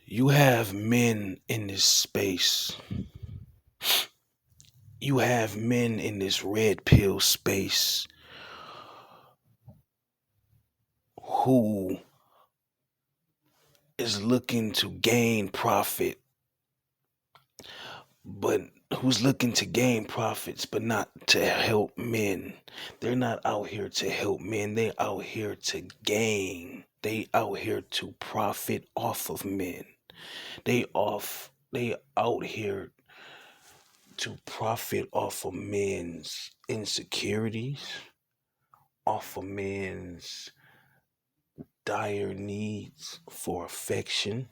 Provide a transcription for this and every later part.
You have men in this space. You have men in this red pill space who is looking to gain profit, but who's looking to gain profits, but not to help men. They're not out here to help men. They're out here to gain. They out here to profit off of men. They out here to profit off of men's insecurities, off of men's dire needs for affection,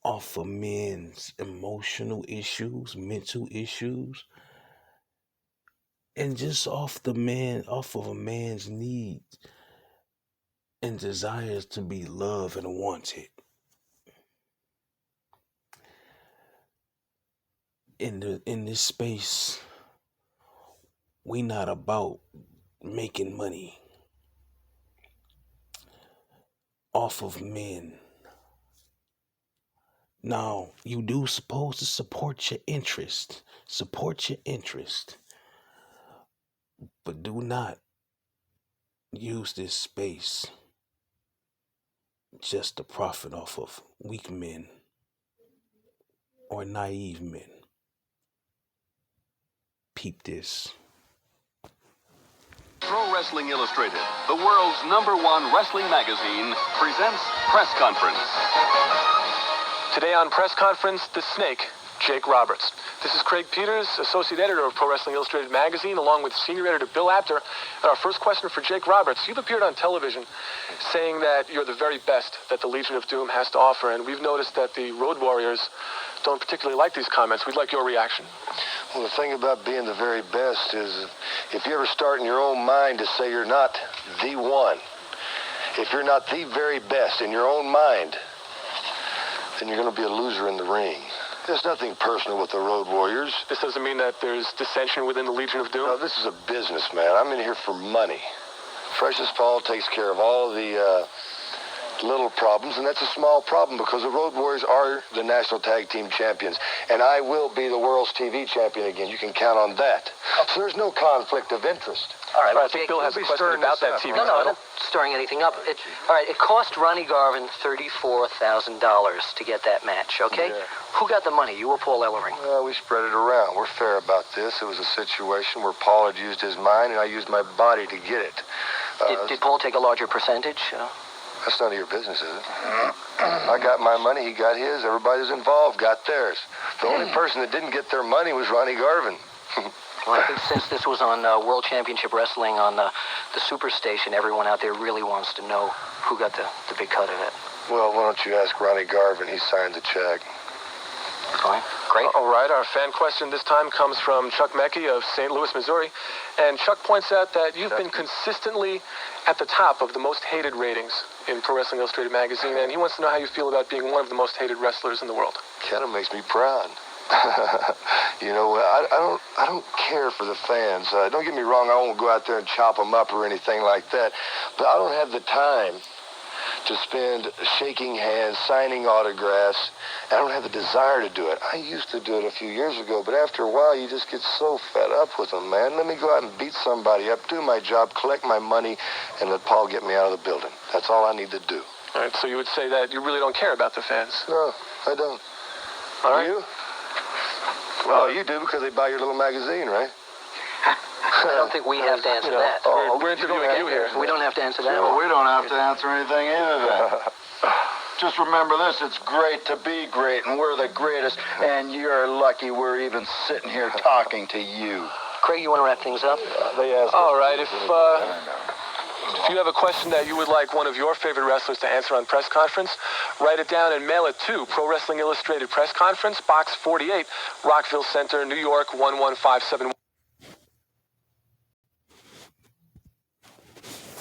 off of men's emotional issues, mental issues, and just off of a man's needs and desires to be loved and wanted. In this space, we not about making money off of men. Now, you do supposed to support your interest. Support your interest. But do not use this space just to profit off of weak men or naive men. Peep this. Pro Wrestling Illustrated, the world's #1 wrestling magazine, presents Press Conference. Today on Press Conference, the Snake, Jake Roberts. This is Craig Peters, Associate Editor of Pro Wrestling Illustrated magazine, along with Senior Editor Bill Apter. And our first question for Jake Roberts. You've appeared on television saying that you're the very best that the Legion of Doom has to offer, and we've noticed that the Road Warriors don't particularly like these comments. We'd like your reaction. Well, the thing about being the very best is if you ever start in your own mind to say you're not the one, if you're not the very best in your own mind, then you're going to be a loser in the ring. There's nothing personal with the Road Warriors. This doesn't mean that there's dissension within the Legion of Doom? No, this is a business, man. I'm in here for money. Precious Paul takes care of all the little problems, and that's a small problem because the Road Warriors are the National Tag Team Champions, and I will be the World's TV Champion again. You can count on that. So there's no conflict of interest. All right, I think Bill has a question about that TV No, title. I'm not stirring anything up. All right, it cost Ronnie Garvin $34,000 to get that match, okay? Yeah. Who got the money, you or Paul Ellering? Well, we spread it around. We're fair about this. It was a situation where Paul had used his mind, and I used my body to get it. Did Paul take a larger percentage? That's none of your business, is it? I got my money, he got his. Everybody who's involved got theirs. The only person that didn't get their money was Ronnie Garvin. Well, I think since this was on World Championship Wrestling on the Superstation, everyone out there really wants to know who got the big cut of it. Well, why don't you ask Ronnie Garvin? He signed the check. Fine. Great. All right, our fan question this time comes from Chuck Mackey of St. Louis, Missouri. And Chuck points out that you've been consistently at the top of the most hated ratings in Pro Wrestling Illustrated magazine, and he wants to know how you feel about being one of the most hated wrestlers in the world. Kind of makes me proud. You know, I don't care for the fans. Don't get me wrong, I won't go out there and chop them up or anything like that. But I don't have the time to spend shaking hands, signing autographs. I don't have the desire to do it. I used to do it a few years ago, but after a while, you just get so fed up with them, man. Let me go out and beat somebody up, do my job, collect my money, and let Paul get me out of the building. That's all I need to do. All right, so you would say that you really don't care about the fans? No, I don't. All right. You? Well, you do because they buy your little magazine, right? I don't think we have to answer that. We're interviewing you here. We don't have to answer that. Well, we don't have to answer anything either then. Just remember this, it's great to be great, and we're the greatest, and you're lucky we're even sitting here talking to you. Craig, you want to wrap things up? They asked All right, if you have a question that you would like one of your favorite wrestlers to answer on press conference, write it down and mail it to Pro Wrestling Illustrated Press Conference, Box 48, Rockville Center, New York 11571.